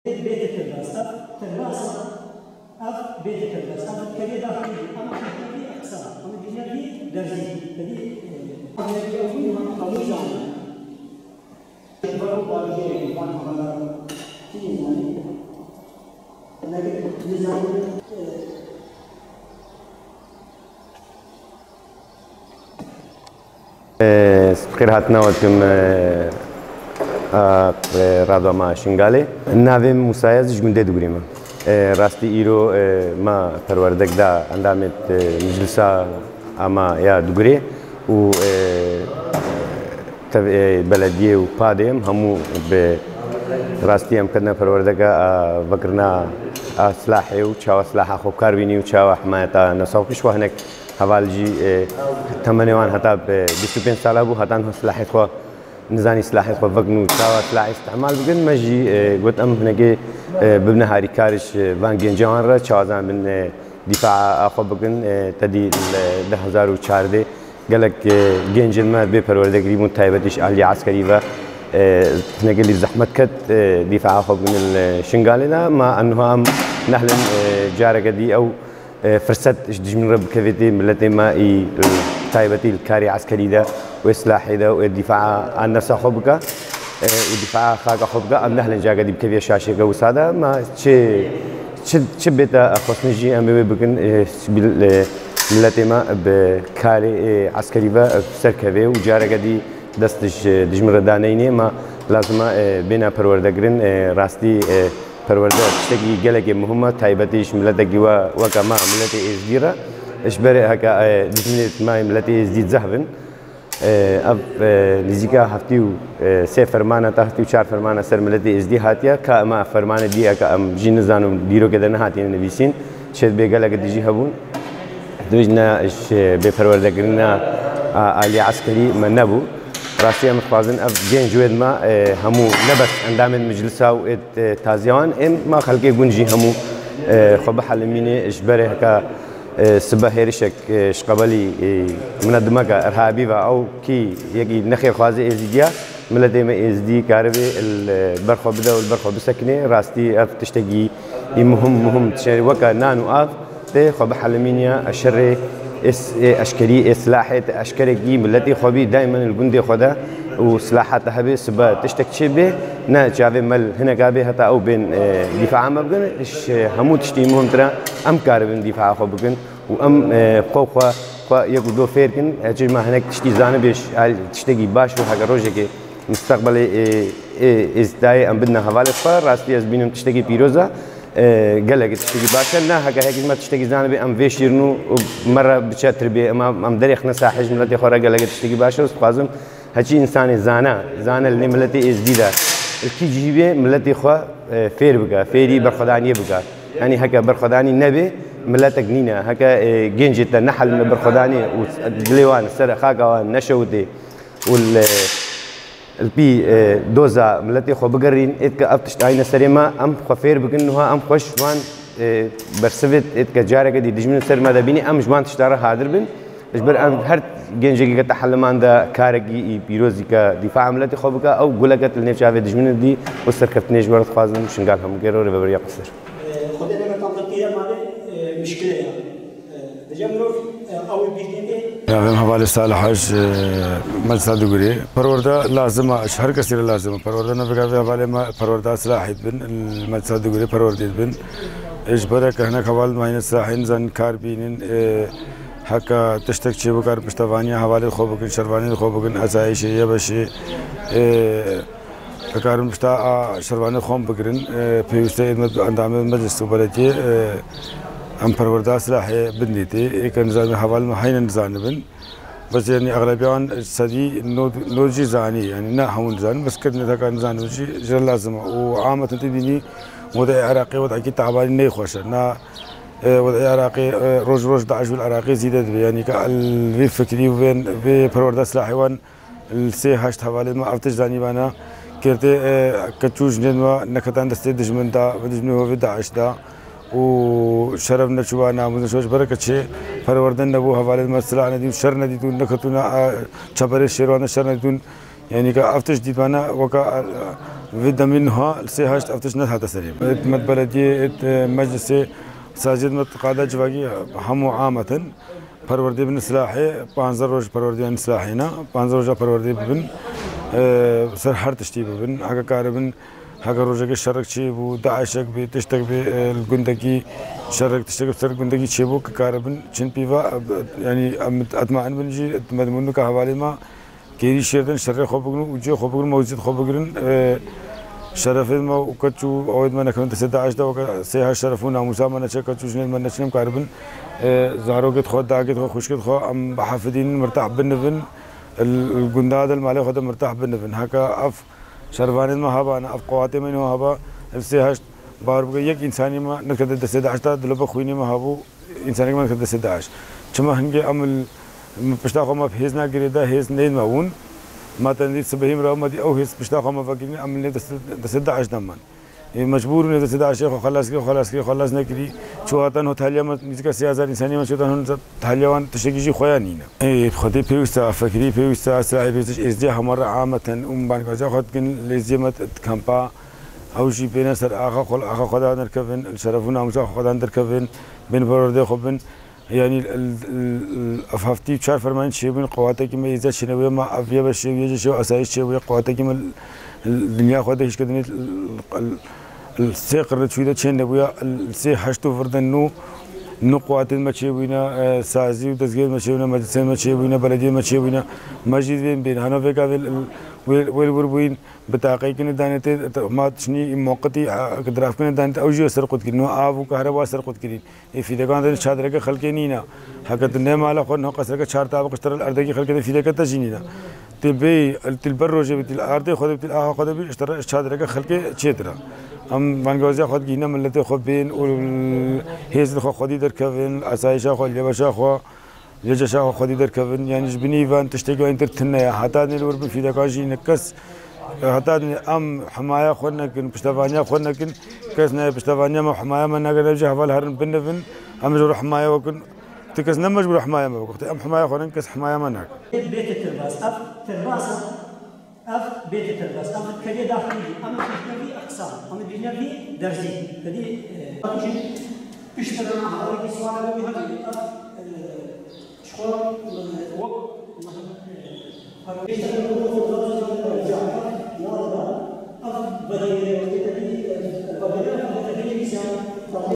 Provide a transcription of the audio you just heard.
بيت التلباس تلباس بيت التلباس كذي داخل أما في أقسام أما الدنيا في درجة كذي خير هاتنا وتم رادو ما شنغالي ناویم موسایز جگنده دوگریم راستی ایرو ما پروردک دا اندامت مجلسا اما یا دوگری و بلدیه و پادیم همو به راستی هم کردن پروردکا وکرنا سلاحی و چاو سلاح خوب کاربینی و چاو حمایتا نساوکش و هنک حوالجی تمنیوان حتی 25 ساله بو حتی نه سلاحی خو نزاني سلاح خو وقنو تاوا سلاح استعمال بقن مجي قلت ام هناك ببن هاري كارش فان جنجان را چازان من دفاع اخو بقن تدي 2014 قالك جنجل ما بپروردگری من تایبتش علی عسکری و هناك اللي زحمت كت دفاع اخو بقن الشنغالي دا ما انه هم نحن جارك دي او فرصت جمن رب كفيتي ملتي ما تایبتی الكاري عسكري ده وإصلاحي ده والدفاع عن نفسه خبقة والدفاع خاك خبقة أم نحن جاقدي بكيفية شاشة وسادة ما شي بيتا خصنجي أم بيبقن ملتي ما بكاري عسكري بسركبه وجارقدي دستش دجمر دانيني ما لازم بينا پروردگرن راستي پرورده تشتكي جلك مهمة تایبتيش ملتي وكما ملتي إزديرة إشباره هكا دزمنت ما ملتي إزديد زهبن اب نزیکا هفتی و سه فرمانه تا هفتی و چهار فرمانه سر ملتی ازدی هاتیا که اما فرمانه دیگه که ام جین زانم دیرو که دنه هاتین نویسین شد بگلا که دیجی هبون دوجنا اش بپروردگرنا علی عسکری من نبو راستی ام خوازن اب جین جوید ما همو نبس اندام مجلسا و تازیان ام ما خلقی گنجی همو خب حلمینه اشباره هکا سبهيرشك شقبلي منظمة إرهابية أو كي يجي نخير خوازي إزديا ملتي ما إزدي كاربي البرخو بدا والبرخو بسكنة راستي أف تشتكي مهم تشاري وكا نانو أف تي خب حلمينيا الشر أشكري إصلاحات أشكري ملتي خبي دائما الجندي خدا وسلاحات هبي سبا تشتكي به نا جاوي مل هنا جابي حتى أو بين دفاع ما بقن إيش همو تشتي مهم ترى أم كاربين دفاع خو بقن وأم قوة يقولوا فيركن أجل ما هناك تشتي زانه بيش تشتكي باش وحاجة روجك مستقبل إزداي أم بدنا حوالي فار راستي أزبينهم تشتكي بيروزا قالك تشتكي باشا نا هكا هيك ما تشتكي زانه بي أم فيشيرنو مرة بتشاتر بي أم دريخ نساحج ملتي خورا قالك تشتكي باشا وسقازم هالشي إنسان زانا اللي ملتي إزديدا الكي جيبه ملتي خوا فير بقى فيري برخدانية بقى يعني هكا برخداني نبي ملتك نينا هكا جنجت نحل برخداني ودليوان سر خاكا نشوتي وال البي دوزا ملتي خو بقرين إتكا أفتش عين سريما أم خفير بقنها أم خوش وان برسفت إتكا جارك دي دجمن سر ماذا بيني أم جوان تشترى هادر بن إجبر أم هر جنجي كتحلمان دا كارجي بيروزي كدفاع ملتي خو بقى أو قلقت النيف شافي دجمن دي وسر كفتنيش برد خوازن شنقالهم غيرو ربابر يقصر مشكلة تجمرف أو بيجنده. نعم حوالي صالح حاج ملصق دغري پرورده لازم شهر كثير لازم پرورده نفقه في حوالي ما پرورده صلاحيت بن الملصق دغري پرورده بن إجباره كهنا حوالي ماين صلاحين زن كاربينين حكا تشتك شيء بكار بشتوانيا حوالي خوبكن شرواني خوبكن أزايش يبشي كارم بشتا شرواني خوم بكرن بيوسته أندام مجلس بلدية أم پرورده سلاحي بنديتي كان نظام حوالي محين نظام بن بس يعني أغلبيان سدي نوجي زاني يعني نا هم نظام بس كنا ذاك نظام نوجي جل لازم وعامة تبيني وضع عراقي وضع كي تعبان نيخوش نا وضع عراقي روج داعش بالعراقي زيدت يعني كالريف فكري وين في پرورده سلاحي وان السي هاشت حوالي ما أفتش زاني بانا كرتي كتشوج نما نكتان دستي دجمن دا دجمن هو في داعش دا وشرف نشوا ناموز نشوش بركة شيء فروردن نبو حوالي المسرع نديم شر نديتون نكتونا شبر الشيران شر نديتون يعني كأفتش ديبانا وكا في منها السيهاش أفتشنا هذا سليم مت بلدية مجلس ساجد مت قادة جواجي همو عامة پروردی بن سلاحی 15 روز پروردی بن سلاحینا 15 روز پروردی بن سر هر تشتی بن هاگا کار بن هاگا روزه که شرک چی بو داعشک بی تشتک بی الگندگی شرک تشتک سر گندگی چی بو کار بن چن پیوا یعنی اتماعن بنجی مدمون که حوالی ما کیری شردن شر خوب بگن وجه خوب بگن موجود خوب بگن شرف ما وكتشو أود ما نكون تسد عشرة وك سيها شرفونا مسامة نشكا تشوشنا ما نشنم كاربن زارو قد خود داقد خو خوش قد خو أم حافظين مرتاح بالنفن الجنداد المالي خود مرتاح بالنفن هكا أف شرفان ما هبا أنا أف قواتي منه هبا السيهاش باربقى يك إنساني ما نكتد تسد عشرة دلوب خويني ما هبو إنساني ما نكتد تسد عشرة كما هنجي أمل بشتاقو ما بهزنا قريدا هز نين ماون ما تندي سبهيم راو ما دي أو هس بشتاقو ما فاكرين عملنا تسد عشرة دمان مجبور إنه تسد عشرة خلاص كي خلاص كي خلاص نكري شو هاتن هتحليا ما ميزك سياسة إنسانية ما شو تهون تحليا وان تشكي شيء خيانينا إيه خدي بيوستا فكري بيوستا ساعي بيوستش إزديا همرة عامة بانك وجا خد كن لزيمة كامبا أو شيء بينا سر آخا خدا نركبن الشرفونا مشا خدا نركبن بين برده خبن يعني الأفافتي شار فرمان شيء من قواتك كم إذا شنوية ما أفيا بس شيء شو أساس شيء ويا قواتك كم الدنيا خدا إيش كدني السيقرة شوية شين نبويا السي حشتو فردن نو قواتين ما شيء وينا سازي وتسجيل ما شيء وينا مدرسة ما شيء وينا بلدية ما شيء وينا مسجد بين هنا في كافل ويل بتاعي كنا دانته ما تشني موقتي كدراف كنا دانته أوجي سرقت كنا آب وكهرباء سرقت كرين في دكان ده شادرة كخلقينينا حكت النعم على خون قصر كشار تابق اشترى الأرض كي خلقنا في دكان تجينينا تبي تلبر روجي بتل الأرض خد بتل خد بي اشترى شادرة كخلقي شترا أم بانجوزيا خد جينا ملته خد بين والهيز خدي در كفن أسايشة خد لبشة خو لجشة خدي در كفن يعني جبني فان تشتكي انتر تنيا حتى نلور في دكان جي نكس حتى أم حماية خدنا كن بشتفانيا خدنا كن كسنا بشتفانيا ما حماية ما نقدر نجح حوال هرن بنفن أم جرو حماية وكن تكس نمج برو حماية ما وقت أم حماية خدنا كس حماية ما نك بيت الترباس أف ترباس أف بيت الترباس أف كذي داخلي أما في أقسام أما بينا في درجي كذي بيشتغل مع هذا السؤال اللي هذا أف شغل وقت